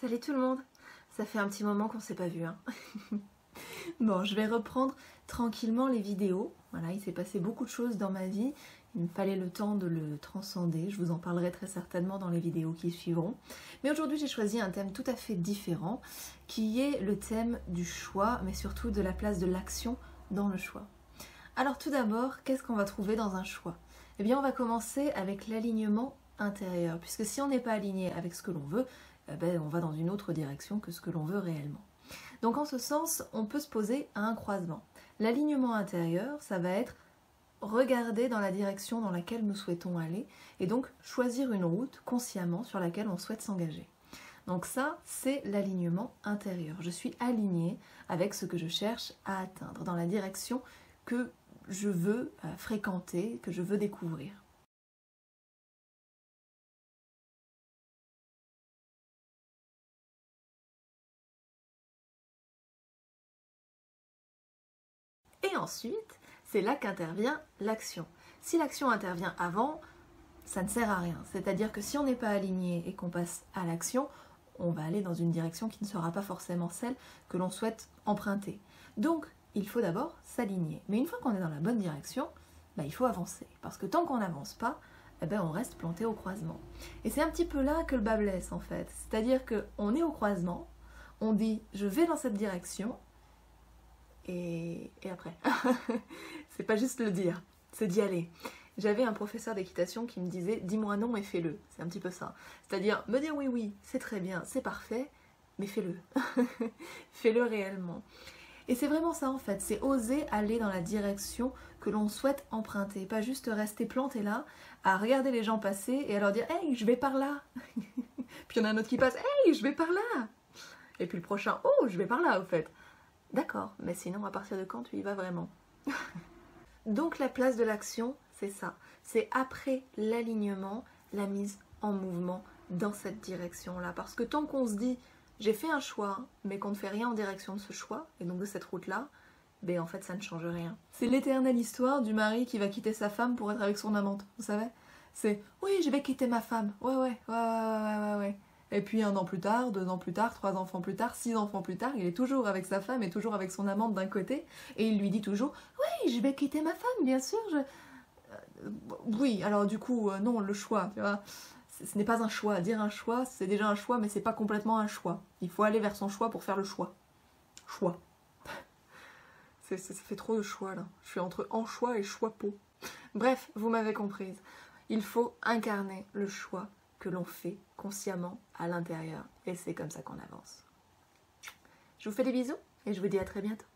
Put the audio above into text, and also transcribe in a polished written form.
Salut tout le monde. Ça fait un petit moment qu'on s'est pas vu, hein. Bon, je vais reprendre tranquillement les vidéos. Voilà, il s'est passé beaucoup de choses dans ma vie. Il me fallait le temps de le transcender. Je vous en parlerai très certainement dans les vidéos qui suivront. Mais aujourd'hui, j'ai choisi un thème tout à fait différent, qui est le thème du choix, mais surtout de la place de l'action dans le choix. Alors tout d'abord, qu'est-ce qu'on va trouver dans un choix? Eh bien, on va commencer avec l'alignement intérieur, puisque si on n'est pas aligné avec ce que l'on veut, on va dans une autre direction que ce que l'on veut réellement. Donc en ce sens, on peut se poser à un croisement. L'alignement intérieur, ça va être regarder dans la direction dans laquelle nous souhaitons aller et donc choisir une route consciemment sur laquelle on souhaite s'engager. Donc ça, c'est l'alignement intérieur. Je suis alignée avec ce que je cherche à atteindre, dans la direction que je veux fréquenter, que je veux découvrir. Et ensuite, c'est là qu'intervient l'action. Si l'action intervient avant, ça ne sert à rien. C'est-à-dire que si on n'est pas aligné et qu'on passe à l'action, on va aller dans une direction qui ne sera pas forcément celle que l'on souhaite emprunter. Donc, il faut d'abord s'aligner. Mais une fois qu'on est dans la bonne direction, il faut avancer. Parce que tant qu'on n'avance pas, on reste planté au croisement. Et c'est un petit peu là que le bât blesse en fait. C'est-à-dire qu'on est au croisement, on dit « je vais dans cette direction », et après. C'est pas juste le dire, c'est d'y aller. J'avais un professeur d'équitation qui me disait « dis-moi non et fais-le ». C'est un petit peu ça. C'est-à-dire, me dire oui, c'est très bien, c'est parfait, mais fais-le. Fais-le réellement. Et c'est vraiment ça en fait, c'est oser aller dans la direction que l'on souhaite emprunter. Pas juste rester planté là, à regarder les gens passer et à leur dire « hey, je vais par là ». Puis il y en a un autre qui passe « hey, je vais par là ». Et puis le prochain « oh, je vais par là au fait ». D'accord, mais sinon à partir de quand tu y vas vraiment? Donc la place de l'action, c'est ça. C'est après l'alignement, la mise en mouvement dans cette direction-là. Parce que tant qu'on se dit, j'ai fait un choix, mais qu'on ne fait rien en direction de ce choix, et donc de cette route-là, en fait ça ne change rien. C'est l'éternelle histoire du mari qui va quitter sa femme pour être avec son amante, vous savez? C'est, oui, je vais quitter ma femme, ouais. Et puis 1 an plus tard, 2 ans plus tard, 3 enfants plus tard, 6 enfants plus tard, il est toujours avec sa femme et toujours avec son amante d'un côté, et il lui dit toujours « Oui, je vais quitter ma femme, bien sûr, Oui, alors du coup, non, le choix, tu vois, ce n'est pas un choix. Dire un choix, c'est déjà un choix, mais c'est pas complètement un choix. Il faut aller vers son choix pour faire le choix. Choix. Ça fait trop de choix, là. Je suis entre en choix et choix-peau. Bref, vous m'avez comprise. Il faut incarner le choix que l'on fait consciemment à l'intérieur. Et c'est comme ça qu'on avance. Je vous fais des bisous et je vous dis à très bientôt.